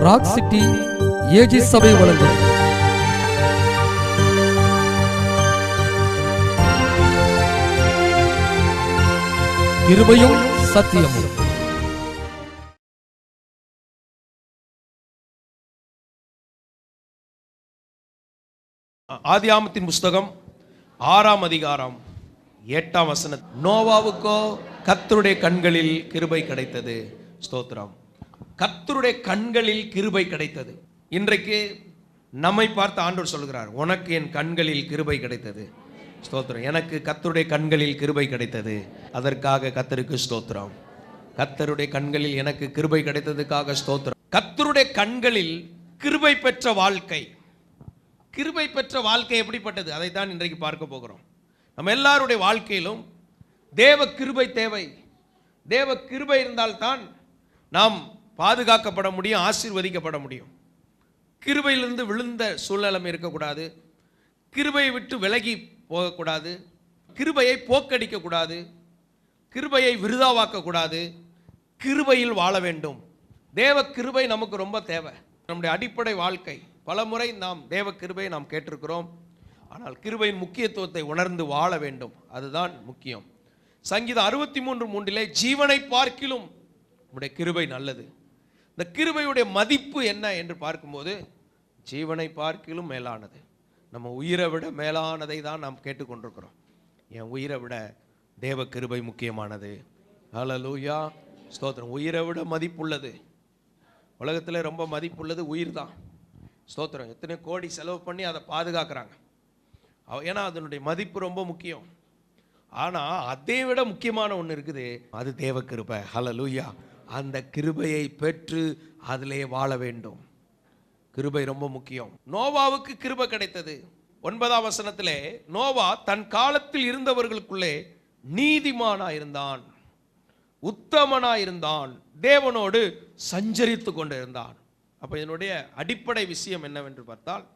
Rock city AG சபை வழங்கும் கிருபையும் சத்தியமும். ஆதியாமத்தின் புஸ்தகம் 6ஆம் அதிகாரம் 8ஆம் வசனம். நோவாவுக்கோ கர்த்தருடைய கண்களில் கிருபை கிடைத்தது. ஸ்தோத்திரம். கர்த்தருடைய கண்களில் கிருபை கிடைத்தது. இன்றைக்கு நம்மை பார்த்து ஆண்டவர் சொல்கிறார், உனக்கு என் கண்களில் கிருபை கிடைத்தது. ஸ்தோத்திரம். எனக்கு கர்த்தருடைய கண்களில் கிருபை கிடைத்தது. அதற்காக கர்த்தருக்கு ஸ்தோத்திரம். கர்த்தருடைய கண்களில் எனக்கு கிருபை கிடைத்ததுக்காக ஸ்தோத்திரம். கர்த்தருடைய கண்களில் கிருபை பெற்ற வாழ்க்கை. கிருபை பெற்ற வாழ்க்கை எப்படிப்பட்டது, அதைத்தான் இன்றைக்கு பார்க்க போகிறோம். நம்ம எல்லாருடைய வாழ்க்கையிலும் தேவ கிருபை தேவை. தேவ கிருபை இருந்தால்தான் நாம் பாதுகாக்கப்பட முடியும், ஆசீர்வதிக்கப்பட முடியும். கிருபையிலிருந்து விழுந்த சூழ்நிலை இருக்கக்கூடாது. கிருபையை விட்டு விலகி போகக்கூடாது. கிருபையை போக்கடிக்கக்கூடாது. கிருபையை விருதாவாக்கக்கூடாது. கிருபையில் வாழ வேண்டும். தேவ கிருபை நமக்கு ரொம்ப தேவை. நம்முடைய அடிப்படை வாழ்க்கை. பல முறை நாம் தேவ கிருபையை நாம் கேட்டிருக்கிறோம். ஆனால் கிருபையின் முக்கியத்துவத்தை உணர்ந்து வாழ வேண்டும். அதுதான் முக்கியம். சங்கீதம் 63:3 ஜீவனை பார்க்கிலும் உடைய கிருபை நல்லது. இந்த கிருபையுடைய மதிப்பு என்ன என்று பார்க்கும்போது ஜீவனை பார்க்கிலும் மேலானது. நம்ம உயிரை விட மேலானதை தான் நாம் கேட்டுக்கொண்டிருக்கிறோம். என் உயிரை விட தேவ கிருபை முக்கியமானது. ஹல்லேலூயா, ஸ்தோத்திரம். உயிரை விட மதிப்புள்ளது. உலகத்தில் ரொம்ப மதிப்புள்ளது உயிர் தான். ஸ்தோத்திரம். எத்தனை கோடி செலவு பண்ணி அதை பாதுகாக்கிறாங்க. ஏன்னா அதனுடைய மதிப்பு ரொம்ப முக்கியம். ஆனால் அதை விட முக்கியமான ஒன்று இருக்குது, அது தேவ கிருபை. ஹல்லேலூயா. அந்த கிருபையை பெற்று அதிலே வாழ வேண்டும். கிருபை ரொம்ப முக்கியம். நோவாவுக்கு கிருபை கிடைத்தது. 9ஆம் வசனத்திலே நோவா தன் காலத்தில் இருந்தவர்களுக்குள்ளே நீதிமானாயிருந்தான், உத்தமனாயிருந்தான், தேவனோடு சஞ்சரித்து கொண்டிருந்தான். அப்போ இதனுடைய அடிப்படை விஷயம் என்னவென்று பார்த்தால்,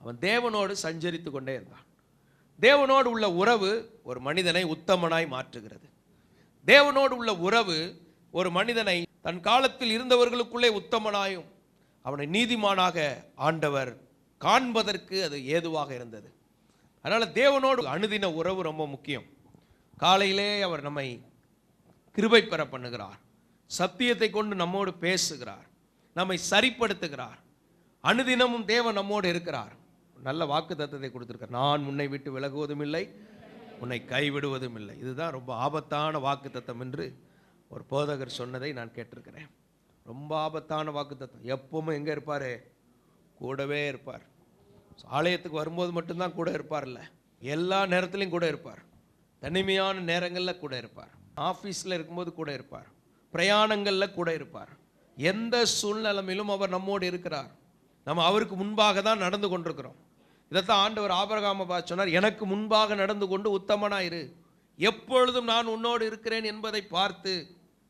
அவன் தேவனோடு சஞ்சரித்து கொண்டே இருந்தான். தேவனோடு உள்ள உறவு ஒரு மனிதனை உத்தமனாய் மாற்றுகிறது. தேவனோடு உள்ள உறவு ஒரு மனிதனை தன் காலத்தில் இருந்தவர்களுக்குள்ளே உத்தமனாயும் அவனை நீதிமானாக ஆண்டவர் காண்பதற்கு அது ஏதுவாக இருந்தது. அதனால் தேவனோடு அனுதின உறவு ரொம்ப முக்கியம். காலையிலே அவர் நம்மை கிருபை பெற பண்ணுகிறார். சத்தியத்தை கொண்டு நம்மோடு பேசுகிறார், நம்மை சரிப்படுத்துகிறார். அனுதினமும் தேவன் நம்மோடு இருக்கிறார். நல்ல வாக்கு தத்தத்தை கொடுத்திருக்கார். நான் உன்னை விட்டு விலகுவதும் இல்லை, உன்னை கைவிடுவதும் இல்லை. இதுதான் ரொம்ப ஆபத்தான வாக்கு தத்தம் என்று ஒரு போதகர் சொன்னதை நான் கேட்டிருக்கிறேன். ரொம்ப ஆபத்தான வாக்கு தத்தம். எப்பவுமே எங்கே இருப்பார்? கூடவே இருப்பார். ஆலயத்துக்கு வரும்போது மட்டும்தான் கூட இருப்பார் இல்லை, எல்லா நேரத்துலையும் கூட இருப்பார். தனிமையான நேரங்களில் கூட இருப்பார். ஆஃபீஸில் இருக்கும்போது கூட இருப்பார். பிரயாணங்களில் கூட இருப்பார். எந்த சூழ்நிலையிலும் அவர் நம்மோடு இருக்கிறார். நம்ம அவருக்கு முன்பாக தான் நடந்து கொண்டிருக்கிறோம். இதைத்தான் ஆண்டவர் ஆபிரகாமை பார்த்து சொன்னார், எனக்கு முன்பாக நடந்து கொண்டு உத்தமனாயிரு, எப்பொழுதும் நான் உன்னோடு இருக்கிறேன் என்பதை பார்த்து.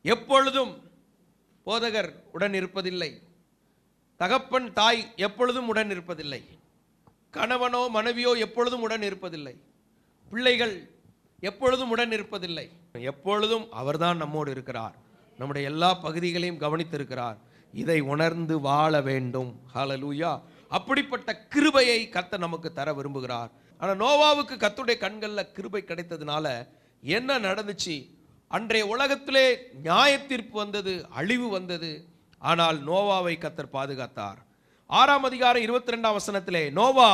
எப்பொழுதும் போதகர் உடன் இருப்பதில்லை, தகப்பன் தாய் எப்பொழுதும் உடன் இருப்பதில்லை, கணவனோ மனைவியோ எப்பொழுதும் உடன் இருப்பதில்லை, பிள்ளைகள் எப்பொழுதும் உடன் இருப்பதில்லை. எப்பொழுதும் அவர்தான் நம்மோடு இருக்கிறார். நம்முடைய எல்லா பகுதிகளையும் கவனித்திருக்கிறார். இதை உணர்ந்து வாழ வேண்டும். ஹல்லேலூயா. அப்படிப்பட்ட கிருபையை கர்த்தர் நமக்கு தர விரும்புகிறார். ஆனால் நோவாவுக்கு கர்த்தருடைய கண்களில் கிருபை கிடைத்ததுனால என்ன நடந்துச்சு? அன்றைய உலகத்திலே நியாயத்தீர்ப்பு வந்தது, அழிவு வந்தது. ஆனால் நோவாவை கர்த்தர் பாதுகாத்தார். 6ஆம் அதிகாரம் 22ஆம் வசனத்திலே நோவா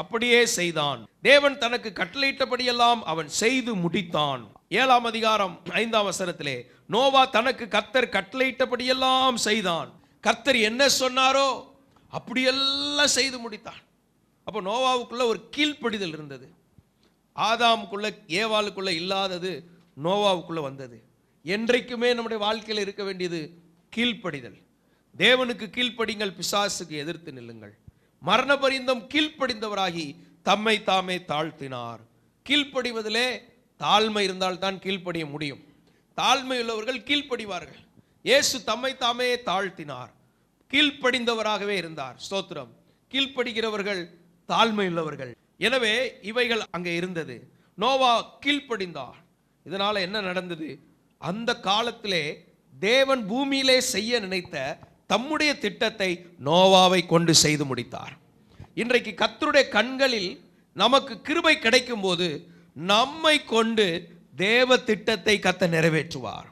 அப்படியே செய்தான். தேவன் தனக்கு கட்டளையிட்டபடியெல்லாம் அவன் செய்து முடித்தான். 7ஆம் அதிகாரம் 5ஆம் வசனத்திலே நோவா தனக்கு கர்த்தர் கட்டளையிட்டபடியெல்லாம் செய்தான். கர்த்தர் என்ன சொன்னாரோ அப்படியெல்லாம் செய்து முடித்தான். அப்போ நோவாவுக்குள்ள ஒரு கீழ்ப்படிதல் இருந்தது. ஆதாமுக்குள்ள ஏவாளுக்குள்ள இல்லாதது நோவாவுக்குள்ள வந்தது. என்றைக்குமே நம்முடைய வாழ்க்கையில் இருக்க வேண்டியது கீழ்ப்படிதல். தேவனுக்கு கீழ்ப்படிங்கள், பிசாசுக்கு எதிர்த்து நில்லுங்கள். மரண பரியந்தம் கீழ்ப்படிந்தவராகி தம்மை தாமே தாழ்த்தினார். கீழ்ப்படிவதிலே தாழ்மை இருந்தால் தான் கீழ்ப்படிய முடியும். தாழ்மை உள்ளவர்கள் கீழ்ப்படிவார்கள். இயேசு தம்மை தாமே தாழ்த்தினார், கீழ்ப்படிந்தவராகவே இருந்தார். ஸ்தோத்திரம். கீழ்ப்படுகிறவர்கள் தாழ்மை உள்ளவர்கள். எனவே இவைகள் அங்கே இருந்தது. நோவா கீழ்ப்படிந்தார். இதனால என்ன நடந்தது? அந்த காலத்திலே தேவன் பூமியிலே செய்ய நினைத்த தம்முடைய திட்டத்தை நோவாவை கொண்டு செய்து முடித்தார். இன்றைக்கு கர்த்தருடைய கண்களில் நமக்கு கிருபை கிடைக்கும் போது நம்மை கொண்டு தேவ திட்டத்தை கர்த்தர் நிறைவேற்றுவார்.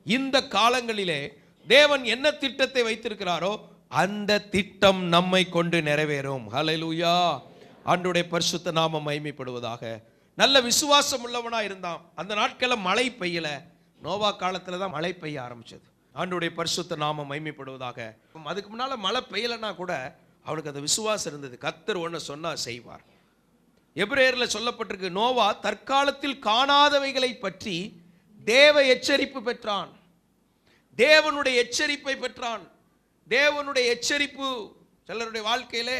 இந்த காலங்களிலே தேவன் என்ன திட்டத்தை வைத்திருக்கிறாரோ அந்த திட்டம் நம்மை கொண்டு நிறைவேறும். ஹல்லேலூயா. ஆண்டவருடைய பரிசுத்த நாமம் மகிமைப்படுவதாக. நல்ல விசுவாசம் உள்ளவனா இருந்தான். அந்த நாட்களில் மழை பெய்யல. நோவா காலத்துல தான் மழை பெய்ய ஆரம்பிச்சது. ஆண்டவருடைய பரிசுத்த நாமம் மகிமைப்படுவதாக. அதுக்கு முன்னால மழை பெய்யலன்னா கூட அவனுக்கு அந்த விசுவாசம் இருந்தது. கர்த்தர் ஒன்று சொன்னா செய்வார். எபிரேயர்ல சொல்லப்பட்டிருக்கு, நோவா தற்காலத்தில் காணாதவைகளை பற்றி தேவ எச்சரிப்பு பெற்றான். தேவனுடைய எச்சரிப்பை பெற்றான். தேவனுடைய எச்சரிப்பு சிலருடைய வாழ்க்கையிலே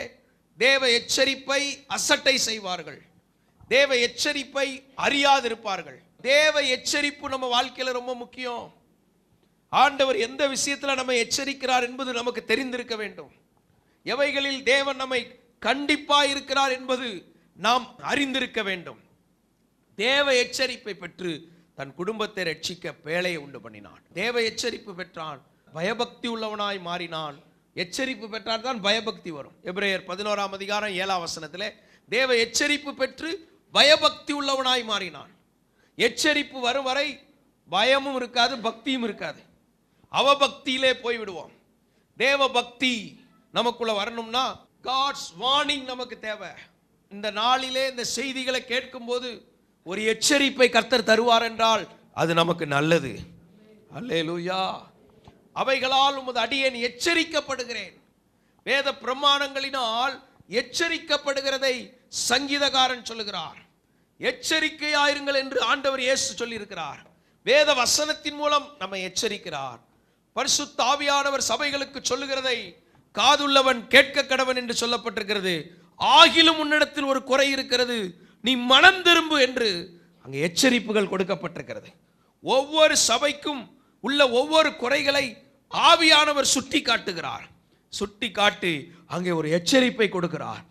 தேவ எச்சரிப்பை அசட்டை செய்வார்கள். தேவ எச்சரிப்பை அறியாதிருப்பார்கள். தேவ எச்சரிப்பு நம்ம வாழ்க்கையில ரொம்ப முக்கியம். ஆண்டவர் எந்த விஷயத்துல நம்ம எச்சரிக்கிறார் என்பது நமக்கு தெரிந்திருக்க வேண்டும். எவைகளில் தேவன் நம்மை கண்டிப்பா இருக்கிறார் என்பது நாம் அறிந்திருக்க வேண்டும். தேவ எச்சரிப்பை பெற்று தன் குடும்பத்தை ரட்சிக்க பேழையை உண்டு பண்ணினான். தேவ எச்சரிப்பு பெற்றான், பயபக்தி உள்ளவனாய் மாறினான். எச்சரிப்பு பெற்றால் தான் பயபக்தி வரும். எபிரேயர் 11ஆம் அதிகாரம் 7ஆம் வசனத்திலே தேவ எச்சரிப்பு பெற்று பயபக்தி உள்ளவனாய் மாறினான். எச்சரிப்பு வரும் வரை பயமும் இருக்காது, பக்தியும் இருக்காது. அவபக்தியிலே போய்விடுவோம். தேவ பக்தி நமக்குள்ள வரணும்னா காட்ஸ் வார்னிங் நமக்கு தேவை. இந்த நாளிலே இந்த செய்திகளை கேட்கும் போது ஒரு எச்சரிப்பை கர்த்தர் தருவார் என்றால் அது நமக்கு நல்லது. அல்லேலூயா. அவைகளால் உமது அடியேன் எச்சரிக்கப்படுகிறேன். வேத பிரமாணங்களினால் எச்சரிக்கப்படுகிறதை சங்கீதக்காரன் சொல்லுகிறார். எச்சரிக்கையாயிருங்கள் என்று ஆண்டவர் இயேசு சொல்லி இருக்கிறார். வேத வசனத்தின் மூலம் நம்மை எச்சரிக்கிறார். பரிசுத்த ஆவியானவர் சபைகளுக்கு சொல்லுகிறதை காதுள்ளவன் கேட்க கடவன் என்று சொல்லப்பட்டிருக்கிறது. ஆகிலும் உன்னிடத்தில் ஒரு குறை இருக்கிறது, நீ மனம் திரும்பு என்று அங்கே எச்சரிப்புகள் கொடுக்கப்பட்டிருக்கிறது. ஒவ்வொரு சபைக்கும் உள்ள ஒவ்வொரு குறைகளை ஆவியானவர் சுட்டி காட்டுகிறார். சுட்டி காட்டி அங்கே ஒரு எச்சரிப்பை கொடுக்கிறார்.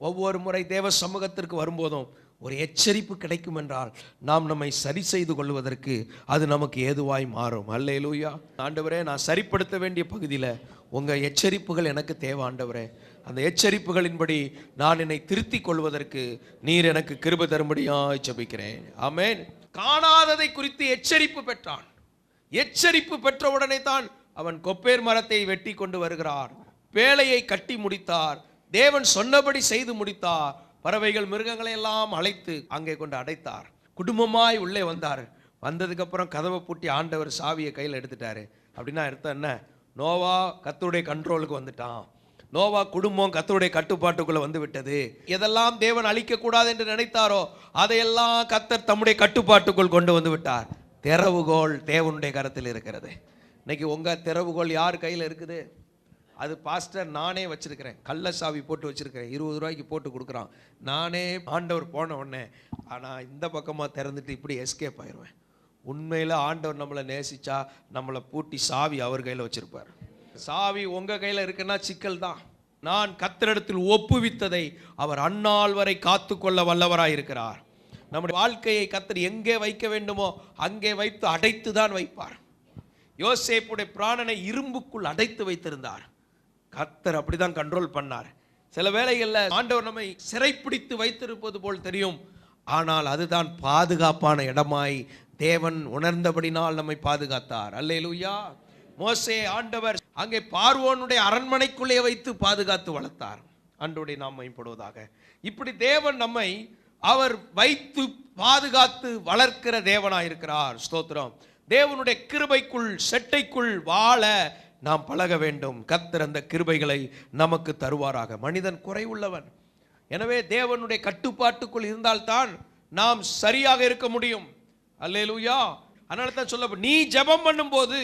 ஒவ்வொரு முறை தேவ சமூகத்திற்கு வரும்போதும் ஒரு எச்சரிப்பு கிடைக்கும் என்றால் நாம் நம்மை சரி செய்து கொள்வதற்கு அது நமக்கு ஏதுவாய் மாறும். அல்லேலூயா. ஆண்டவரே, நான் சரிப்படுத்த வேண்டிய பகுதியில் உங்கள் எச்சரிப்புகள் எனக்கு தேவை ஆண்டவரே. அந்த எச்சரிப்புகளின்படி நான் என்னை திருத்திக் கொள்வதற்கு நீர் எனக்கு கிருபை தரும்படியாய் ஜெபிக்கிறேன். ஆமென். காணாததை குறித்து எச்சரிப்பு பெற்றான். எச்சரிப்பு பெற்ற உடனே தான் அவன் கொப்பேர் மரத்தை வெட்டி கொண்டு வருகிறார். பேழையை கட்டி முடித்தார். தேவன் சொன்னபடி செய்து முடித்தார். பறவைகள் மிருகங்களை எல்லாம் அழைத்து அங்கே கொண்டு அடைத்தார். குடும்பமாய் உள்ளே வந்தார். வந்ததுக்கு அப்புறம் கதவை பூட்டி ஆண்டவர் சாவியை கையில் எடுத்துட்டாரு. அப்படின்னா அர்த்தம் என்ன? நோவா கர்த்தருடைய கண்ட்ரோலுக்கு வந்துட்டான். நோவா குடும்பம் கர்த்தருடைய கட்டுப்பாட்டுக்குள்ள வந்து விட்டது. எதெல்லாம் தேவன் அழிக்க கூடாது என்று நினைத்தாரோ அதையெல்லாம் கர்த்தர் தம்முடைய கட்டுப்பாட்டுக்குள் கொண்டு வந்து விட்டார். திறவுகோல் தேவனுடைய கரத்தில் இருக்கிறது. இன்னைக்கு உங்க திறவுகோல் யார் கையில் இருக்குது? அது பாஸ்டர் நானே வச்சிருக்கிறேன். கள்ள சாவி போட்டு வச்சிருக்கிறேன். 20 ரூபாய்க்கு போட்டு கொடுக்குறான். நானே ஆண்டவர் போன உடனே ஆனால் இந்த பக்கமாக திறந்துட்டு இப்படி எஸ்கேப் ஆயிடுவேன். உண்மையில் ஆண்டவர் நம்மளை நேசிச்சா நம்மளை பூட்டி சாவி அவர் கையில் வச்சிருப்பார். சாவி உங்கள் கையில் இருக்குன்னா சிக்கல் தான். நான் கர்த்தரிடத்தில் ஒப்புவித்ததை அவர் அந்நாள் வரை காத்து கொள்ள வல்லவராய் இருக்கிறார். நம்முடைய வாழ்க்கையை கர்த்தர் எங்கே வைக்க வேண்டுமோ அங்கே வைத்து அடைத்து தான் வைப்பார். யோசேப்புடைய பிராணனை இரும்புக்குள் அடைத்து வைத்திருந்தார். கர்த்தர் அப்படிதான் கண்ட்ரோல் பண்ணார். சில வேளைகளில் ஆண்டவர் நம்மை சிறைப்பிடித்து வைத்திருப்பது போல் தெரியும். ஆனால் அதுதான் பாதுகாப்பான இடமாய் தேவன் உணர்ந்தபடினால் நம்மை பாதுகாத்தார். அல்லேலூயா. மோசே ஆண்டவர் அங்கே பார்வோனுடைய அரண்மனைக்குள்ளே வைத்து பாதுகாத்து வளர்த்தார். ஆண்டவருடைய நாமம் மகிமைப்படுவதாக. இப்படி தேவன் நம்மை அவர் வைத்து பாதுகாத்து வளர்க்கிற தேவனாயிருக்கிறார். ஸ்தோத்திரம். தேவனுடைய கிருபைக்குள் செட்டைக்குள் வாழ நாம் பழக வேண்டும். கர்த்தர் அந்த கிருபைகளை நமக்கு தருவாராக. மனிதன் குறைவுள்ளவன். எனவே தேவனுடைய கட்டுப்பாட்டுக்குள் இருந்தால்தான் நாம் சரியாக இருக்க முடியும். அல்லேலூயா. அதனால தான் சொல்ல, நீ ஜெபம் பண்ணும்போது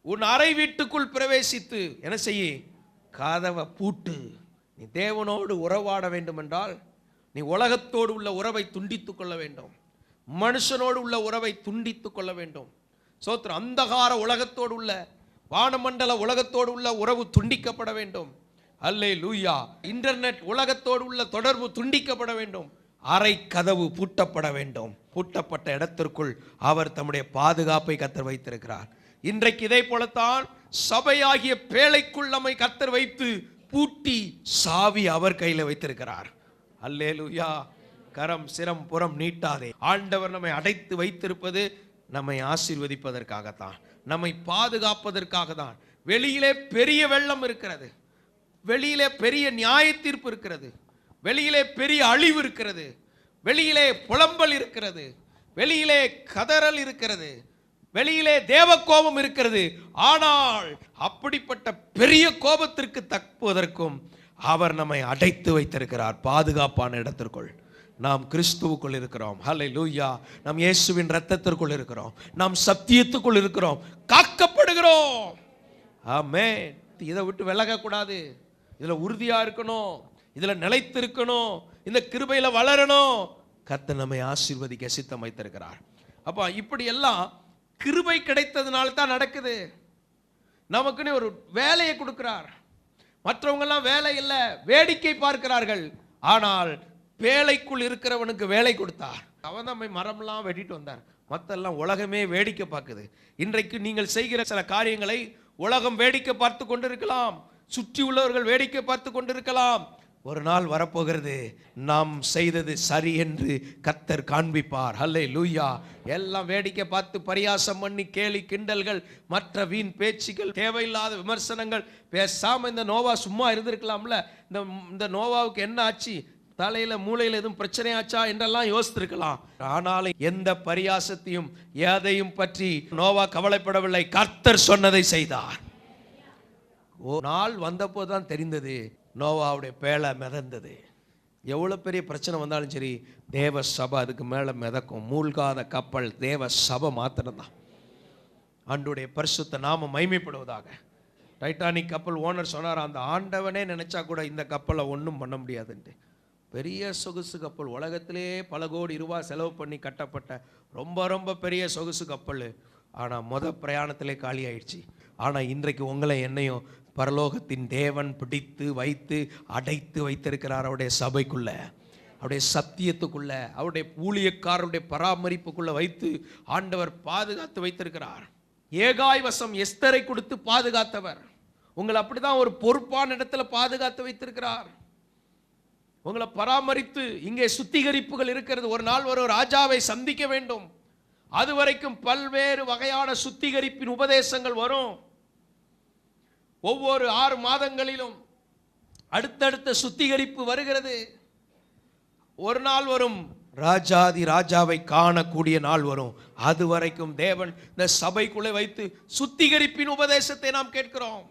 உன் அறை வீட்டுக்குள் பிரவேசித்து என்ன செய்ய? கதவை பூட்டு. நீ தேவனோடு உறவாட வேண்டும் என்றால் நீ உலகத்தோடு உள்ள உறவை துண்டித்துக் கொள்ள வேண்டும். மனுஷனோடு உள்ள உறவை துண்டித்துக் கொள்ள வேண்டும். சோத்திரம். அந்தகார உலகத்தோடு உள்ள வானமண்டல உலகத்தோடு உள்ள உறவு துண்டிக்கப்பட வேண்டும். அல்லேலூயா. இன்டர்நெட் உலகத்தோடு உள்ள தொடர்பு துண்டிக்கப்பட வேண்டும். அறை கதவு பூட்டப்பட வேண்டும். பூட்டப்பட்ட இடத்திற்குள் அவர் தம்முடைய பாதுகாப்பை கர்த்தர் வைத்திருக்கிறார். இன்றைக்கு இதை போலத்தான் சபையாகிய பேழைக்குள் நம்மை கர்த்தர் வைத்து பூட்டி சாவி அவர் கையில வைத்திருக்கிறார். அல்லேலூயா. கரம் சிரம் புறம் நீட்டாதே. ஆண்டவர் நம்மை அடைத்து வைத்திருப்பது நம்மை ஆசீர்வதிப்பதற்காகத்தான், நம்மை பாதுகாப்பதற்காக தான். வெளியிலே பெரிய வெள்ளம் இருக்கிறது, வெளியிலே பெரிய நியாய தீர்ப்பு இருக்கிறது, வெளியிலே பெரிய அழிவு இருக்கிறது, வெளியிலே புலம்பல் இருக்கிறது, வெளியிலே கதறல் இருக்கிறது, வெளியிலே தேவ கோபம் இருக்கிறது. ஆனால் அப்படிப்பட்ட பெரிய கோபத்திற்கு தப்புவதற்கும் அவர் நம்மை அடைத்து வைத்திருக்கிறார் பாதுகாப்பான இடத்திற்குள். நாம் கிறிஸ்துவுக்குள் இருக்கிறோம். ஹல்லேலூயா. நாம் இயேசுவின் இரத்தத்திற்குள் இருக்கிறோம், நாம் சத்தியத்துக்குள் இருக்கிறோம், காக்கப்படுகிறோம். ஆமென். இதை விட்டு விலகக்கூடாது, இதுல உறுதியா இருக்கணும், இதுல நிலைத்து இருக்கணும், இந்த கிருபையில வளரணும். கர்த்தர் நம்மை ஆசீர்வதிக்க சித்தம் வைத்திருக்கிறார். அப்ப இப்படி எல்லாம் கிருபை கிடைத்ததுனால தான் நடக்குது. நமக்குன்னு ஒரு வேலையை கொடுக்கிறார். மற்றவங்க எல்லாம் வேலை இல்லை, வேடிக்கை பார்க்கிறார்கள். ஆனால் வேலைக்குள் இருக்கிறவனுக்கு வேலை கொடுத்தார். அவன் தான் மரம்லாம் வெட்டிட்டு வந்தார். மற்றெல்லாம் உலகமே வேடிக்கை பார்க்குது. இன்றைக்கு நீங்கள் செய்கிற சில காரியங்களை உலகம் வேடிக்கை பார்த்து கொண்டிருக்கலாம், சுற்றி உள்ளவர்கள் வேடிக்கை பார்த்து கொண்டிருக்கலாம். ஒரு நாள் வரப்போகிறது, நாம் செய்தது சரி என்று கர்த்தர் காண்பிப்பார். ஹல்லேலூயா. எல்லாம் வேடிக்கை பார்த்து பரியாசம் பண்ணி கேலி கிண்டல்கள், மற்ற வீண் பேச்சுகள், தேவையில்லாத விமர்சனங்கள் பேசாம இந்த நோவா சும்மா இருந்திருக்கலாம்ல. இந்த நோவாவுக்கு என்ன ஆச்சு, தலையில மூளையில எதுவும் பிரச்சனை ஆச்சா என்றெல்லாம் யோசித்திருக்கலாம். ஆனாலும் எந்த பரியாசத்தையும் எதையும் பற்றி நோவா கவலைப்படவில்லை. கர்த்தர் சொன்னதை செய்தார். ஒரு நாள் வந்தபோது தான் தெரிந்தது, நோவாவுடைய பேழை மிதந்தது. எவ்வளோ பெரிய பிரச்சனை வந்தாலும் சரி, தேவ சபை அதுக்கு மேலே மிதக்கும். மூழ்காத கப்பல் தேவ சபை மாத்திரம்தான். ஆண்டுடைய பரிசுத்த நாம மைமைப்படுவதாக. டைட்டானிக் கப்பல் ஓனர் சொன்னார், அந்த ஆண்டவனே நினைச்சா கூட இந்த கப்பலை ஒன்றும் பண்ண முடியாதுன்ட்டு. பெரிய சொகுசு கப்பல், உலகத்திலே பல கோடி ரூபாய் செலவு பண்ணி கட்டப்பட்ட ரொம்ப ரொம்ப பெரிய சொகுசு கப்பல். ஆனால் பிரயாணத்திலே காலி ஆயிடுச்சு. ஆனால் இன்றைக்கு உங்களை என்னையும் பரலோகத்தின் தேவன் பிடித்து வைத்து அடைத்து வைத்திருக்கிறார். அவருடைய சபைக்குள்ள, அவருடைய சத்தியத்துக்குள்ள, அவருடைய ஊழியக்காரருடைய பராமரிப்புக்குள்ள வைத்து ஆண்டவர் பாதுகாத்து வைத்திருக்கிறார். ஏகாய் வசம் எஸ்தரை கொடுத்து பாதுகாத்தவர் உங்களை அப்படிதான் ஒரு பொறுப்பான இடத்துல பாதுகாத்து வைத்திருக்கிறார். உங்களை பராமரித்து, இங்கே சுத்திகரிப்புகள் இருக்கிறது. ஒரு நாள் ஒரு ராஜாவை சந்திக்க வேண்டும். அது வரைக்கும் பல்வேறு வகையான சுத்திகரிப்பின் உபதேசங்கள் வரும். ஒவ்வொரு 6 மாதங்களிலும் அடுத்தடுத்த சுத்திகரிப்பு வருகிறது. ஒரு நாள் வரும், ராஜாதி ராஜாவை காணக்கூடிய நாள் வரும். அது வரைக்கும் தேவன் இந்த சபைக்குள்ளே வைத்து சுத்திகரிப்பின் உபதேசத்தை நாம் கேட்கிறோம்.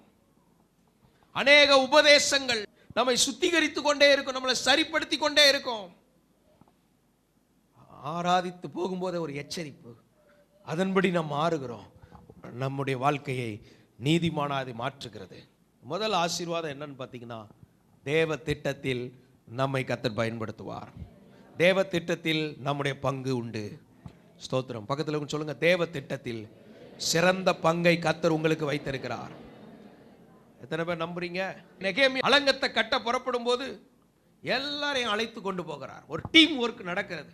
அநேக உபதேசங்கள் நம்மை சுத்திகரித்து கொண்டே இருக்கும், நம்மளை சரிப்படுத்தி கொண்டே இருக்கும். ஆராதித்து போகும்போது ஒரு எச்சரிப்பு, அதன்படி நாம் மாறுகிறோம். நம்முடைய வாழ்க்கையை நீதிமானாதி மாற்றுகிறது. முதல் ஆசீர்வாதம் என்னன்னு பார்த்தீங்கன்னா, தேவ திட்டத்தில் நம்மை கர்த்தர் பயன்படுத்துவார். தேவ திட்டத்தில் நம்முடைய பங்கு உண்டு. ஸ்தோத்திரம். பக்கத்தில் சொல்லுங்க, தேவ திட்டத்தில் சிறந்த பங்கை கர்த்தர் உங்களுக்கு வைத்திருக்கிறார். எத்தனை பேர் நம்புறீங்க? நெகேமியா அலங்கத்தை கட்ட புறப்படும் போது எல்லாரையும் அழைத்து கொண்டு போகிறார். ஒரு டீம் ஒர்க் நடக்கிறது.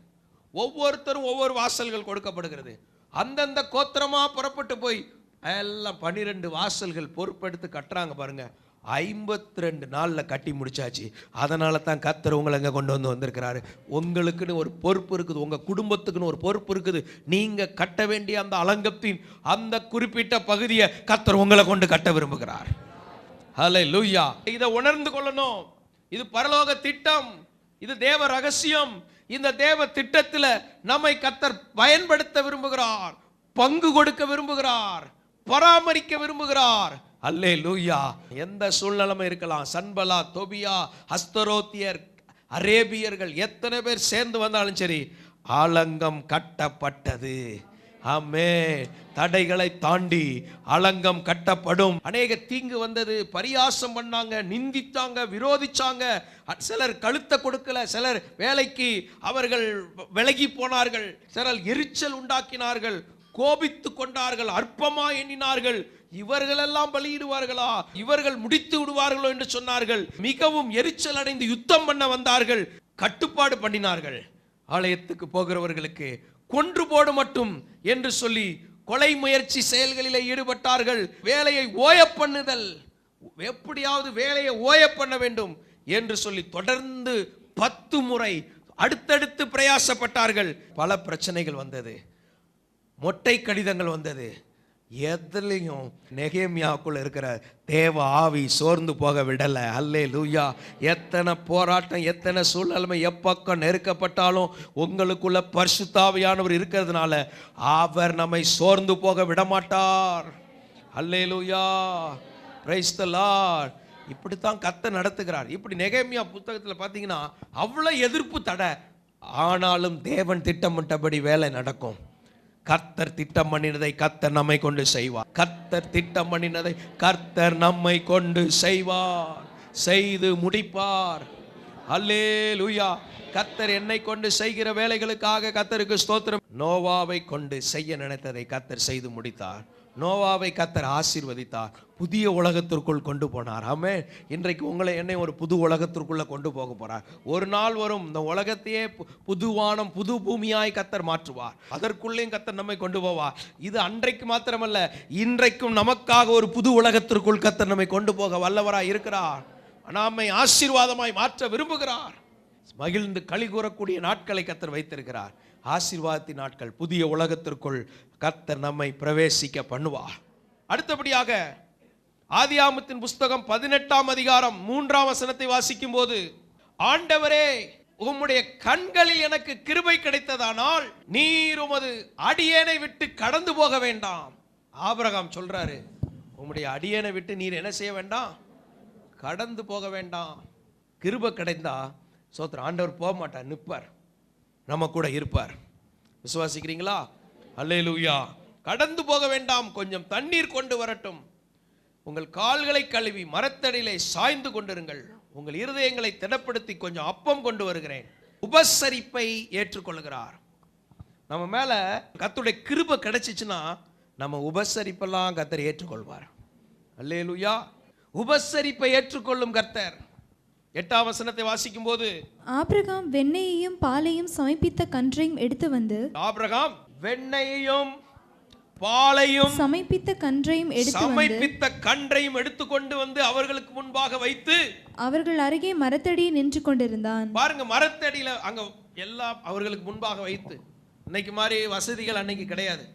ஒவ்வொருத்தரும் ஒவ்வொரு வாசல்கள் கொடுக்கப்படுகிறது. அந்தந்த கோத்திரமா புறப்பட்டு போய் எல்லாம் 12 வாசல்கள் பொறுப்பெடுத்து கட்டுறாங்க பாருங்க. 52 நாளில் கட்டி முடிச்சாச்சு. அதனால தான் கர்த்தர் உங்களை அங்கே கொண்டு வந்திருக்கிறாரு. உங்களுக்குன்னு ஒரு பொறுப்பு இருக்குது, உங்கள் குடும்பத்துக்குன்னு ஒரு பொறுப்பு இருக்குது. நீங்கள் கட்ட வேண்டிய அந்த அலங்கத்தின் அந்த குறிப்பிட்ட பகுதியை கர்த்தர் உங்களை கொண்டு கட்ட விரும்புகிறார். ஹல்லேலூயா. இதை உணர்ந்து கொள்ளணும். இது பரலோக திட்டம், இது தேவ ரகசியம். இந்த தேவ திட்டத்தில் நம்மை கர்த்தர் பயன்படுத்த விரும்புகிறார், பங்கு கொடுக்க விரும்புகிறார், பராமரிக்க விரும்புகிறார். அல்லேலூயா. எந்த சூழ்நிலைமை இருக்கலாம், சன்பலா, தொபியா, அஸ்தரோத்தியர், அரேபியர்கள் எத்தனை பேர் சேர்ந்து வந்தாலும் சரி, ஆலங்கம் கட்டப்பட்டது. ஆமென். தடைகளை தாண்டி அலங்கம் கட்டப்படும். அநேக தீங்கு வந்தது, பரியாசம் பண்ணாங்க, நிந்தித்தாங்க, விரோதிச்சாங்க. சிலர் கழுத்தை கொடுக்கல, சிலர் வேலைக்கு அவர்கள் விலகி போனார்கள், சிலர் எரிச்சல் உண்டாக்கினார்கள், கோபித்து கொண்டார்கள், அற்பமா எண்ணினார்கள். இவர்களெல்லாம் பலியிடுவார்களா, இவர்கள் முடித்து விடுவார்களோ என்று சொன்னார்கள். மிகவும் எரிச்சல் அடைந்து யுத்தம் பண்ண வந்தார்கள், கட்டுப்பாடு பண்ணினார்கள். ஆலயத்துக்கு போகிறவர்களுக்கு கொன்று போடு மட்டும் என்று சொல்லி கொலை முயற்சி செயல்களிலே ஈடுபட்டார்கள். வேலையை ஓய பண்ணுதல், எப்படியாவது வேலையை ஓய பண்ண வேண்டும் என்று சொல்லி தொடர்ந்து 10 முறை அடுத்தடுத்து பிரயாசப்பட்டார்கள். பல பிரச்சனைகள் வந்தது, மொட்டை கடிதங்கள் வந்தது. எதுலையும் நெகேமியாவுக்குள்ள இருக்கிற தேவ ஆவி சோர்ந்து போக விடல. அல்லேலூயா. எத்தனை போராட்டம், எத்தனை சூழ்நிலைமை எப்பக்கம் நெருக்கப்பட்டாலும் உங்களுக்குள்ள பரிசுத்தாவியானவர் இருக்கிறதுனால அவர் நம்மை சோர்ந்து போக விடமாட்டார். அல்லேலூயா. Praise the Lord. இப்படித்தான் கர்த்தர் நடத்துகிறார். இப்படி நெகேமியா புத்தகத்தில் பார்த்தீங்கன்னா அவ்வளோ எதிர்ப்பு தடை, ஆனாலும் தேவன் திட்டமிட்டபடி வேலை நடக்கும். கர்த்தர் திட்டம் பண்ணினதை கர்த்தர் நம்மை கொண்டு செய்வார். கர்த்தர் திட்டம் பண்ணினதை கர்த்தர் நம்மை கொண்டு செய்வார், செய்து முடிப்பார். அல்லேலூயா. கர்த்தர் என்னை கொண்டு செய்கிற வேலைகளுக்காக கர்த்தருக்கு ஸ்தோத்திரம். நோவாவை கொண்டு செய்ய நினைத்ததை கர்த்தர் செய்து முடித்தார். நோவாவை கர்த்தர் ஆசீர்வதித்தார், புதிய உலகத்திற்குள் கொண்டு போனார். ஆமென். இன்றைக்கு உங்களை என்னை ஒரு புது உலகத்திற்குள்ள கொண்டு போக போறார். ஒரு நாள் வரும், இந்த உலகத்தையே புது வானம் புது பூமியாய் கர்த்தர் மாற்றுவார். அதற்குள்ளேயும் கர்த்தர் நம்மை கொண்டு போவார். இது அன்றைக்கு மாத்திரமல்ல, இன்றைக்கும் நமக்காக ஒரு புது உலகத்திற்குள் கர்த்தர் நம்மை கொண்டு போக வல்லவராய் இருக்கிறார். நம்மை ஆசீர்வாதமாய் மாற்ற விரும்புகிறார். மகிழ்ந்து களி கூறக்கூடிய நாட்களை கர்த்தர் வைத்திருக்கிறார். ஆசீர்வாதத்தின் நாட்கள். புதிய உலகத்திற்குள் கர்த்தர் நம்மை பிரவேசிக்க பண்ணுவார். அடுத்தபடியாக ஆதியாகமத்தின் புஸ்தகம் 18ஆம் அதிகாரம் 3ஆம் வசனத்தை வாசிக்கும் போது, ஆண்டவரே உம்முடைய கண்களில் எனக்கு கிருபை கிடைத்ததானால் நீர் உமது அடியேனை விட்டு கடந்து போக வேண்டாம். ஆபிரகாம் சொல்றாரு, உம்முடைய அடியேனை விட்டு நீர் என்ன செய்ய வேண்டாம், கடந்து போக வேண்டாம். கிருபை கிடைத்தா சோத்திரம், ஆண்டவர் போக மாட்டார், நிற்பார், நம்ம கூட இருப்பார். விசுவாசிக்கிறீங்களா? அல்லேலூயா. கடந்து போக வேண்டாம், கொஞ்சம் தண்ணீர் கொண்டு வரட்டும், உங்கள் கால்களை கழுவி மரத்தடியிலே சாய்ந்து கொண்டிருங்கள், உங்கள் இருதயங்களை திடப்படுத்தி கொஞ்சம் அப்பம் கொண்டு வருகிறேன். உபசரிப்பை ஏற்றுக்கொள்கிறார். நம்ம மேல கர்த்தருடைய கிருபை கிடைச்சிச்சுன்னா நம்ம உபசரிப்பெல்லாம் கர்த்தர் ஏற்றுக்கொள்வார். அல்லேலூயா. உபசரிப்பை ஏற்றுக்கொள்ளும் கர்த்தர். 8ஆம் வசனத்தை வாசிக்கும் போது, ஆபிரகாம் வெண்ணெயையும் பாலையும் சமைப்பித்த கன்றையும் எடுத்து வந்து, ஆபிரகாம் வெண்ணெயையும் பாலையும் சமைப்பித்த கன்றையும் எடுத்துக்கொண்டு வந்து அவர்களுக்கு முன்பாக வைத்து அவர்கள் அருகே மரத்தடியில் நின்று கொண்டிருந்தான். பாருங்க, மரத்தடியில அங்க எல்லாம் அவர்களுக்கு முன்பாக வைத்து. இன்னைக்கு மாதிரி வசதிகள் அன்னைக்கு கிடையாது.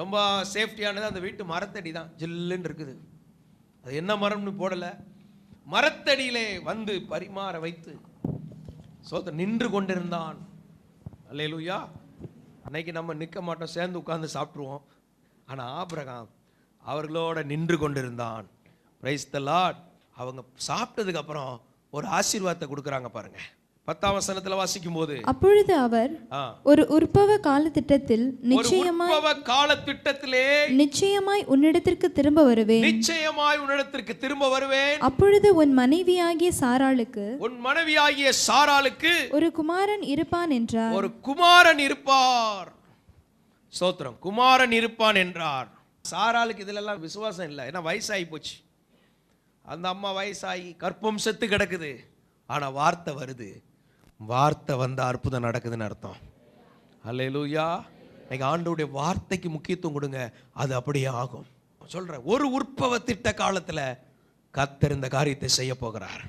ரொம்ப சேஃப்டியானது அந்த வீட்டு மரத்தடி தான், ஜில்லுன்னு இருக்குது. அது என்ன மரம்னு போடல, மரத்தடியிலே வந்து பரிமாற வைத்து சோதர் நின்று கொண்டிருந்தான். அல்லேலூயா. அன்னைக்கு நம்ம நிற்க மாட்டோம், சேர்ந்து உட்கார்ந்து சாப்பிட்ருவோம். ஆனால் ஆபிரகாம் அவர்களோட நின்று கொண்டிருந்தான். Price the Lord. அவங்க சாப்பிட்டதுக்கு அப்புறம் ஒரு ஆசீர்வாதத்தை கொடுக்குறாங்க பாருங்க. 10ஆம் வசனத்துல வாசிக்கும் போது, அப்பொழுது அவர் ஒரு உற்பவ காலத்திட்டத்தில் நிச்சயமாய் உன்னிடத்திற்கு திரும்ப வருவேன், நிச்சயமாய் உன்னிடத்திற்கு திரும்ப வருவேன். அப்பொழுது உன் மனைவியாகிய சாராளுக்கு ஒரு குமாரன் இருப்பான் என்றார். ஒரு குமாரன் இருப்பார். ஸ்தோத்திரம். குமாரன் இருப்பான் என்றார். சாராளுக்கு இதுல விசுவாசம் இல்லை, ஏன்னா வயசாகி போச்சு. அந்த அம்மா வயசாகி கற்பம் செத்து கிடக்குது. ஆனா வார்த்தை வருது, வார்த்தை வந்த அற்புதம் நடக்குதுன்னு அர்த்தம். அல்லேலூயா. இன்னைக்கு ஆண்டவருடைய வார்த்தைக்கு முக்கியத்துவம் கொடுங்க, அது அப்படியே ஆகும். சொல்ற ஒரு உற்பவ திட்ட காலத்துல கர்த்தர் இந்த காரியத்தை செய்ய போகிறார்.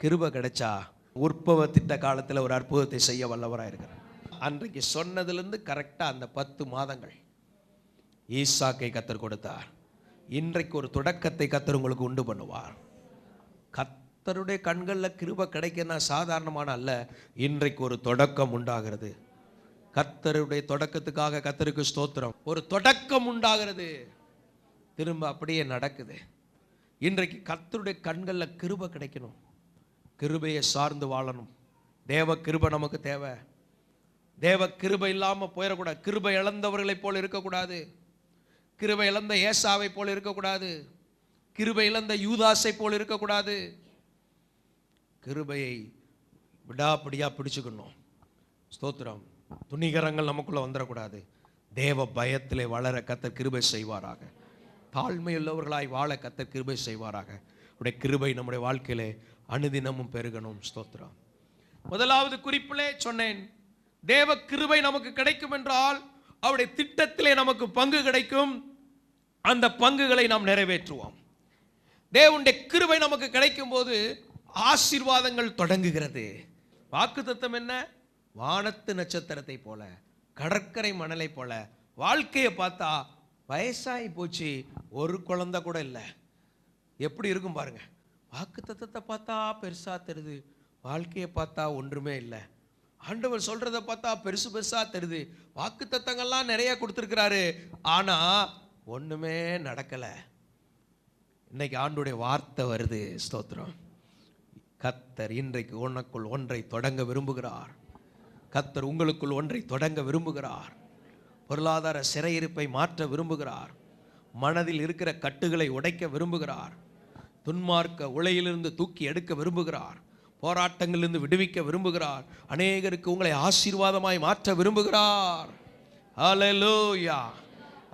கிருபை கிடைச்சா உற்பவ திட்ட காலத்துல ஒரு அற்புதத்தை செய்ய வல்லவராக இருக்கிறார். அன்றைக்கு சொன்னதிலிருந்து கரெக்டா அந்த 10 மாதங்கள் ஈசாக்கை கர்த்தர் கொடுத்தார். இன்றைக்கு ஒரு தொடக்கத்தை கர்த்தர் உங்களுக்கு உண்டு பண்ணுவார். கர்த்தருடைய கண்களில் கிருபை கிடைக்கனா சாதாரணமான அல்ல. இன்றைக்கு ஒரு தொடக்கம் உண்டாகிறது. கர்த்தருடைய தொடக்கத்துக்காக கர்த்தருக்கு ஸ்தோத்திரம். ஒரு தொடக்கம் உண்டாகிறது, திரும்ப அப்படியே நடக்குது. இன்றைக்கு கர்த்தருடைய கண்களில் கிருபை கிடைக்கணும், கிருபையை சார்ந்து வாழணும். தேவ கிருபை நமக்கு தேவை. தேவ கிருபை இல்லாமல் போயிடக்கூடாது. கிருபை இழந்தவர்களை போல இருக்கக்கூடாது. கிருபை இழந்த ஏசாவை போல இருக்கக்கூடாது. கிருபை இழந்த யூதாசை போல இருக்கக்கூடாது. கிருபையை விடாப்படியாக பிடிச்சுக்கணும். ஸ்தோத்திரம். துணிகரங்கள் நமக்குள்ள வந்துடக்கூடாது. தேவ பயத்திலே வளர கர்த்தர் கிருபை செய்வாராக. தாழ்மையுள்ளவர்களாய் வாழ கர்த்தர் கிருபை செய்வாராக. உடைய கிருபை நம்முடைய வாழ்க்கையிலே அனுதினமும் பெருகணும். ஸ்தோத்திரம். முதலாவது குறிப்பிலே சொன்னேன், தேவ கிருபை நமக்கு கிடைக்கும் என்றால் அவருடைய திட்டத்திலே நமக்கு பங்கு கிடைக்கும். அந்த பங்குகளை நாம் நிறைவேற்றுவோம். தேவனுடைய கிருபை நமக்கு கிடைக்கும் போது ஆசீர்வாதங்கள் தொடங்குகிறது. வாக்குத்தத்தம் என்ன? வானத்து நட்சத்திரத்தை போல, கடற்கரை மணலை போல. வாழ்க்கையை பார்த்தா வயசாகி போச்சு, ஒரு குழந்தை கூட இல்லை. எப்படி இருக்கும் பாருங்க. வாக்குத்தத்தத்தை பார்த்தா பெருசா தெரியுது, வாழ்க்கையை பார்த்தா ஒன்றுமே இல்லை. ஆண்டவர் சொல்றதை பார்த்தா பெருசு பெருசா தெரியுது. வாக்குத்தத்தங்கள்லாம் நிறைய கொடுத்துருக்கிறாரு, ஆனா ஒண்ணுமே நடக்கல. இன்னைக்கு ஆண்டுடைய வார்த்தை வருது. ஸ்தோத்திரம். கர்த்தர் இன்றைக்கு உனக்குள் ஒன்றை தொடங்க விரும்புகிறார். கர்த்தர் உங்களுக்குள் ஒன்றை தொடங்க விரும்புகிறார். பொருளாதார சிறையிருப்பை மாற்ற விரும்புகிறார். மனதில் இருக்கிற கட்டுகளை உடைக்க விரும்புகிறார். துன்மார்க்க உலையிலிருந்து தூக்கி எடுக்க விரும்புகிறார். போராட்டங்களிலிருந்து விடுவிக்க விரும்புகிறார். அநேகருக்கு உங்களை ஆசீர்வாதமாய் மாற்ற விரும்புகிறார். ஹல்லேலூயா.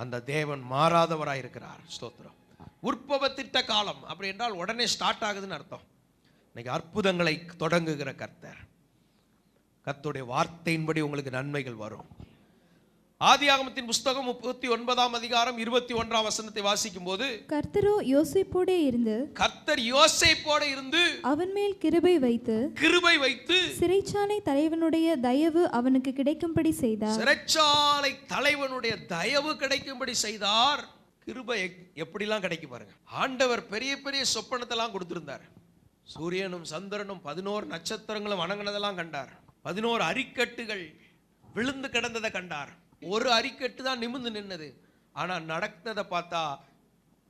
அந்த தேவன் மாறாதவராய் இருக்கிறார். ஸ்தோத்திரம். உற்பவ திட்ட காலம் அப்படி என்றால் உடனே ஸ்டார்ட் ஆகுதுன்னு அர்த்தம். இன்னைக்கு அற்புதங்களை தொடங்குகிற கர்த்தர். கர்த்தருடைய வார்த்தையின்படி உங்களுக்கு நன்மைகள் வரும். ஆதியாகமத்தின் புஸ்தகம் 39ஆம் அதிகாரம் 21ஆம் வசனத்தை வாசிக்கும் போது, கர்த்தர் யோசேப்போடே இருந்து அவன் மேல் கிருபை வைத்து சிறைச்சாலை தலைவனுடைய தயவு அவனுக்கு கிடைக்கும்படி செய்தார். சிறைச்சாலை தலைவனுடைய தயவு கிடைக்கும்படி செய்தார். கிருபை எப்படிலாம் கிடைக்கும் பாருங்க. ஆண்டவர் பெரிய பெரிய சொப்பனத்தெல்லாம் கொடுத்திருந்தார். சூரியனும் சந்திரனும் 11 நட்சத்திரங்களும் வணங்கினதெல்லாம் கண்டார். 11 அரிக்கட்டுகள் விழுந்து கிடந்ததை கண்டார். ஒரு அரிக்கட்டு தான் நிமிர்ந்து நின்னது. ஆனா நடந்ததை பார்த்தா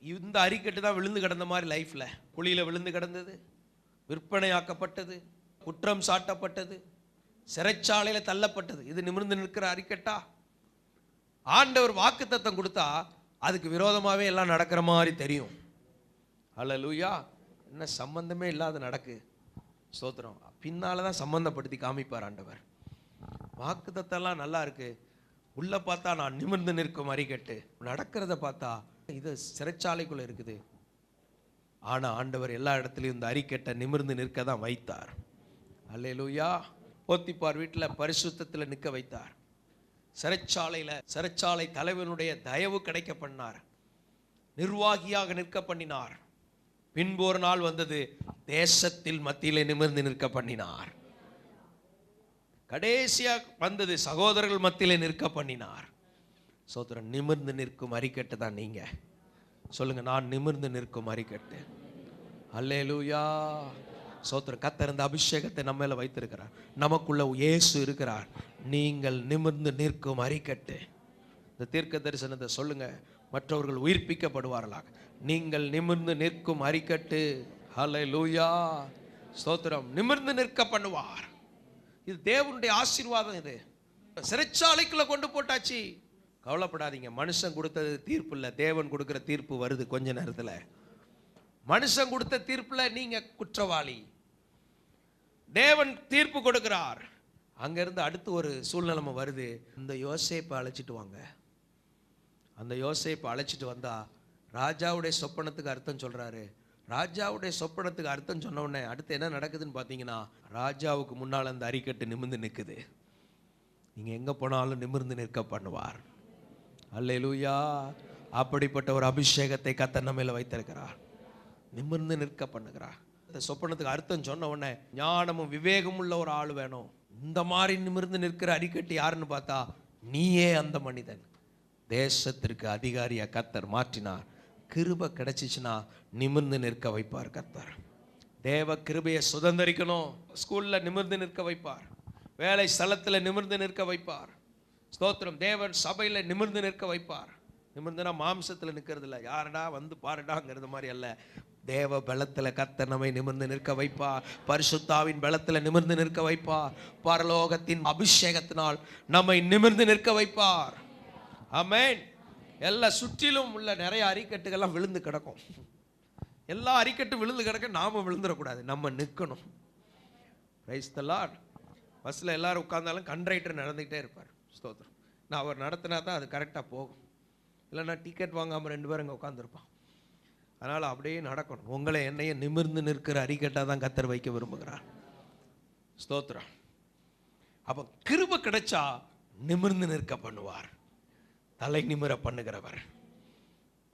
இந்த அரிக்கட்டு தான் விழுந்து கிடந்த மாதிரி. லைஃப்ல குழியில விழுந்து கிடந்தது, விற்பனையாக்கப்பட்டது, குற்றம் சாட்டப்பட்டது, சிறைச்சாலையில தள்ளப்பட்டது. இது நிமிர்ந்து நிற்கிற அரிக்கட்டா? ஆண்டவர் வாக்குத்தத்தம் கொடுத்தா அதுக்கு விரோதமாவே எல்லாம் நடக்கிற மாதிரி தெரியும். ஹல்லேலூயா. என்ன சம்பந்தமே இல்லாத நடக்கு. ஸ்தோத்திரம். பின்னாலதான் சம்பந்தப்படுத்தி காமிப்பார் ஆண்டவர். வாக்குத்தத்தெல்லாம் நல்லா இருக்கு, உள்ள பார்த்தா நான் நிமிர்ந்து நிற்கும் அரிக்கட்டு, நடக்கிறத பார்த்தா இது சிறைச்சாலைக்குள்ள இருக்குது. ஆனா ஆண்டவர் எல்லா இடத்துலையும் இந்த அரிக்கட்டை நிமிர்ந்து நிற்க தான் வைத்தார். அல்லேலூயா. போத்திப்பார் வீட்டில் பரிசுத்தத்தில் நிற்க வைத்தார். சிறைச்சாலை தலைவனுடைய தயவு கிடைக்க பண்ணார். நிர்வாகியாக நிற்க பண்ணினார். பின்பு ஒரு நாள் வந்தது, தேசத்தில் மத்தியிலே நிமிர்ந்து நிற்க பண்ணினார். கடைசியா வந்தது, சகோதரர்கள் மத்தியிலே நிற்க பண்ணினார். சோதரன், நிமிர்ந்து நிற்கும் அரிக்கட்டு தான் நீங்க. சொல்லுங்க, நான் நிமிர்ந்து நிற்கும் அரிக்கட்டு. அல்லேலூயா. சோதரன், கர்த்தர் இந்த அபிஷேகத்தை நம்ம மேல வைத்திருக்கிறார். நமக்குள்ள இயேசு இருக்கிறார். நீங்கள் நிமிர்ந்து நிற்கும் அரிக்கட்டு. இந்த தீர்க்க தரிசனத்தை சொல்லுங்க, மற்றவர்கள் உயிர்ப்பிக்கப்படுவார்களாக. நீங்கள் நிமிர்ந்து நிற்கும் அரிக்கட்டு. அல்லேலூயா. ஸ்தோத்திரம். நிமிர்ந்து நிற்க பண்ணுவார். இது தேவனுடைய ஆசீர்வாதம். இது சிறைச்சாலைக்குள்ள கொண்டு போட்டாச்சு. கவலைப்படாதீங்க. மனுஷன் கொடுத்தது தீர்ப்பு இல்லை, தேவன் கொடுக்கிற தீர்ப்பு வருது கொஞ்ச நேரத்துல. மனுஷன் கொடுத்த தீர்ப்புல நீங்க குற்றவாளி. தேவன் தீர்ப்பு கொடுக்கிறார். அங்க இருந்து அடுத்து ஒரு சூழ்நிலைமை வருது. இந்த யோசேப்பை அழைச்சிட்டு வாங்க. அந்த யோசேப்பை அழைச்சிட்டு வந்தா ராஜாவுடைய சொப்பனத்துக்கு அர்த்தம் சொல்றாரு. ராஜாவுடைய சொப்பனத்துக்கு அர்த்தம் சொன்ன உடனே அடுத்து என்ன நடக்குதுன்னு பார்த்தீங்கன்னா, ராஜாவுக்கு முன்னால் அந்த அரிக்கட்டு நிமிர்ந்து நிற்குது. நீங்க எங்க போனாலும் நிமிர்ந்து நிற்க பண்ணுவார். அல்லேலூயா. அப்படிப்பட்ட ஒரு அபிஷேகத்தை கர்த்தர் நம்ம மேல வைத்திருக்கிறார். நிமிர்ந்து நிற்க பண்ணுகிறார். இந்த சொப்பனத்துக்கு அர்த்தம் சொன்ன உடனே ஞானமும் விவேகம் உள்ள ஒரு ஆள் வேணும். இந்த மாதிரி நிமிர்ந்து நிற்கிற அரிக்கட்டு யாருன்னு பார்த்தா நீயே அந்த மனிதன். தேசத்திற்கு அதிகாரியா கர்த்தர் மாற்றினார். கிருபை கிடைச்சிச்சுன்னா நிமிர்ந்து நிற்க வைப்பார் கர்த்தர். தேவ கிருபையை சுதந்திரிக்கணும். ஸ்கூல்ல நிமிர்ந்து நிற்க வைப்பார். வேலை ஸ்தலத்துல நிமிர்ந்து நிற்க வைப்பார். ஸ்தோத்திரம். தேவன் சபையில நிமிர்ந்து நிற்க வைப்பார். நிமிர்ந்துனா மாம்சத்துல நிற்கிறது இல்லை, யாரடா வந்து பாருடாங்கிறது மாதிரி அல்ல. தேவ பலத்துல கர்த்தர் நம்மை நிமிர்ந்து நிற்க வைப்பார். பரிசுத்தாவின் பலத்துல நிமிர்ந்து நிற்க வைப்பார். பரலோகத்தின் அபிஷேகத்தினால் நம்மை நிமிர்ந்து நிற்க வைப்பார். ஆமென். எல்லா சுற்றிலும் உள்ள நிறைய அரிக்கட்டுகள்லாம் விழுந்து கிடக்கும். எல்லா அரிக்கட்டும் விழுந்து கிடக்க நாம விழுந்துடக்கூடாது, நம்ம நிற்கணும். Price the Lord. பஸ்ஸில் எல்லாரும் உட்கார்ந்தாலும் கண்ட்ரைட்டர் நடந்துக்கிட்டே இருப்பார். ஸ்தோத்திரம். நான் அவர் நடத்தினா தான் அது கரெக்டாக போகும். இல்லைன்னா டிக்கெட் வாங்காமல் 2 பேரும் இங்கே உட்காந்துருப்பான். அதனால் அப்படியே நடக்கணும். உங்களை என்னையும் நிமிர்ந்து நிற்கிற அரிக்கட்டாக தான் கர்த்தர் வைக்க விரும்புகிறார். ஸ்தோத்திரம். அப்போ கிருபை கிடைச்சா நிமிர்ந்து நிற்க பண்ணுவார். தலை நிமிர பண்ணுகிறவர்.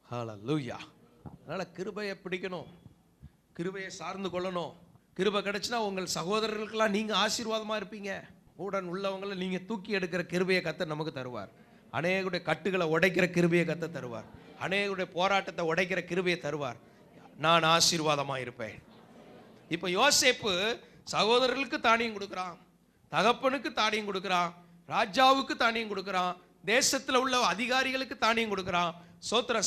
ஹல்லேலூயா. அதனால கிருபையை பிடிக்கணும், கிருபையை சார்ந்து கொள்ளணும். கிருபை கிடைச்சுனா உங்கள் சகோதரர்களுக்கெல்லாம் நீங்க ஆசீர்வாதமா இருப்பீங்க. உடன் உள்ளவங்களை நீங்க தூக்கி எடுக்கிற கிருபையை கர்த்தர் நமக்கு தருவார். அநேகருடைய கட்டுகளை உடைக்கிற கிருபையை கர்த்தர் தருவார். அநேகருடைய போராட்டத்தை உடைக்கிற கிருபையை தருவார். நான் ஆசீர்வாதமா இருப்பேன். இப்போ யோசேப்பு சகோதரர்களுக்கு தானியம் கொடுக்குறான், தகப்பனுக்கு தானியம் கொடுக்குறான், ராஜாவுக்கு தானியம் கொடுக்குறான், தேசத்தில் உள்ள அதிகாரிகளுக்கு தானியம் கொடுக்குறான்,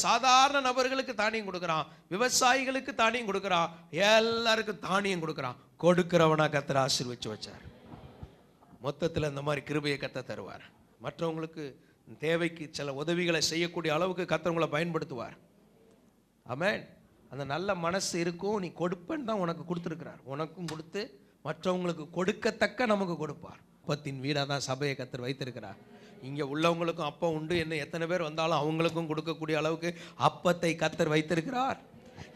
சாதாரண நபர்களுக்கு தானியம் கொடுக்குறான், விவசாயிகளுக்கு தானியம் கொடுக்குறான், எல்லாருக்கும் தானியம் கொடுக்குறான். கொடுக்கிறவனா கர்த்தர் ஆசீர்வதிச்சு வச்சார். மொத்தத்தில் இந்த மாதிரி கிருபையை கர்த்தர் தருவார். மற்றவங்களுக்கு தேவைக்கு சில உதவிகளை செய்யக்கூடிய அளவுக்கு கர்த்தர் பயன்படுத்துவார். ஆமென். அந்த நல்ல மனசு இருக்கும். நீ கொடுப்பேன்னு தான் உனக்கு கொடுத்துருக்கிறார். உனக்கும் கொடுத்து மற்றவங்களுக்கு கொடுக்கத்தக்க நமக்கு கொடுப்பார். அப்பத்தின் வீடாக தான் சபையை கர்த்தர் வைத்திருக்கிறார். இங்கே உள்ளவங்களுக்கும் அப்பம் உண்டு. என்ன எத்தனை பேர் வந்தாலும் அவங்களுக்கும் கொடுக்கக்கூடிய அளவுக்கு அப்பத்தை கர்த்தர் வைத்திருக்கிறார்.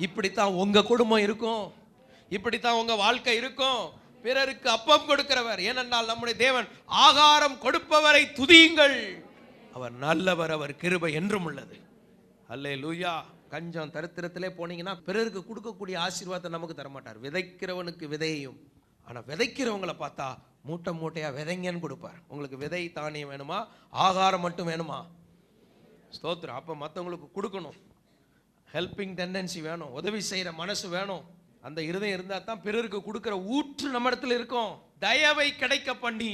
இப்படித்தான் உங்க குடும்பம் இருக்கும், இப்படித்தான் உங்க வாழ்க்கை இருக்கும். பிறருக்கு அப்பம் கொடுக்கிறவர். ஏனென்றால் நம்முடைய தேவன் ஆகாரம் கொடுப்பவரை துதியுங்கள், அவர் நல்லவர், அவர் கிருபை என்றும் உள்ளது. அல்லேலூயா. கஞ்சம் தரித்திரத்திலே போனீங்கன்னா பிறருக்கு கொடுக்கக்கூடிய ஆசீர்வாதத்தை நமக்கு தரமாட்டார். விதைக்கிறவனுக்கு விதையையும், ஆனால் விதைக்கிறவங்களை பார்த்தா மூட்டை மூட்டையா விதைங்கன்னு கொடுப்பார். உங்களுக்கு விதை தானியம் வேணுமா, ஆகாரம் மட்டும் வேணுமா? ஸ்தோத்திரம். அப்போ மற்றவங்களுக்கு கொடுக்கணும், ஹெல்பிங் டெண்டன்சி வேணும், உதவி செய்கிற மனசு வேணும். அந்த இருதயம் இருந்தால் தான் பிறருக்கு கொடுக்குற ஊற்று நம்ம இடத்துல இருக்கும். தயவை கிடைக்க பண்ணி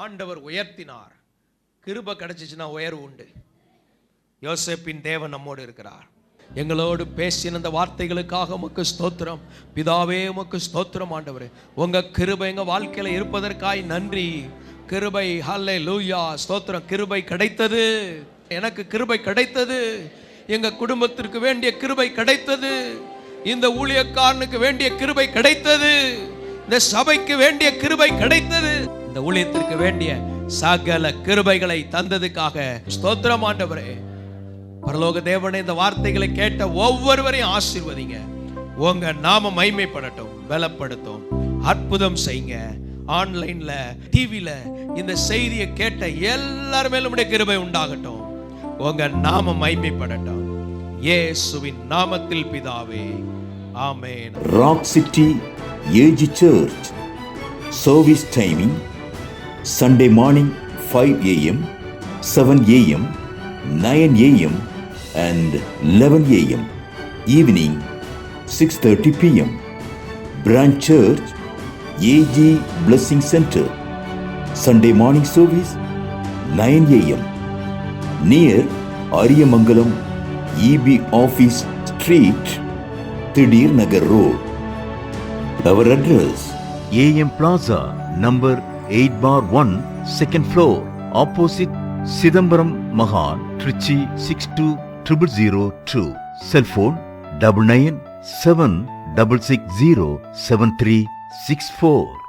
ஆண்டவர் உயர்த்தினார். கிருபை கிடைச்சிச்சுன்னா உயர்வு உண்டு. யோசேப்பின் தேவன் நம்மோடு இருக்கிறார். எங்களோடு பேசின இந்த வார்த்தைகளுக்காக உமக்கு ஸ்தோத்திரம். பிதாவே உமக்கு ஸ்தோத்திரம் ஆண்டவரே. உங்க கிருபை எங்க வாழ்க்கையில இருப்பதற்காய் நன்றி. கிருபை, ஹல்லேலூயா, ஸ்தோத்திரம். கிருபை கிடைத்தது, எனக்கு கிருபை கிடைத்தது, எங்க குடும்பத்திற்கு வேண்டிய கிருபை கிடைத்தது, இந்த ஊழியக்காரனுக்கு வேண்டிய கிருபை கிடைத்தது, இந்த சபைக்கு வேண்டிய கிருபை கிடைத்தது, இந்த ஊழியத்திற்கு வேண்டிய சகல கிருபைகளை தந்ததுக்காக ஸ்தோத்திரம் ஆண்டவரே. பரலோக தேவனே, இந்த வார்த்தைகளை கேட்ட ஒவ்வொருவரையும் ஆசீர்வதிங்க. உங்க நாம மகிமைப்படட்டும், பலப்படுத்தும், அற்புதம் செய்யுங்க. ஆன்லைன்ல, டிவில இந்த செய்தியை கேட்ட எல்லார் மேலும் உம்முடைய கிருபை உண்டாகட்டும். உங்க நாம மகிமைப்படட்டும். இயேசுவின் நாமத்தில் பிதாவே, ஆமென். Rock City AG Church service timing Sunday morning 5 a.m., 7 a.m., 9 a.m. and 11 a.m. Evening 6:30 p.m. Branch Church AG Blessing Center Sunday morning service 9 a.m. near Ariyamangalam EB Office Street, Thidir Nagar Road. Our address AM Plaza number 8/1, second floor, opposite Sidambaram Mahan, Trichy 620002. Cell phone 9976607364.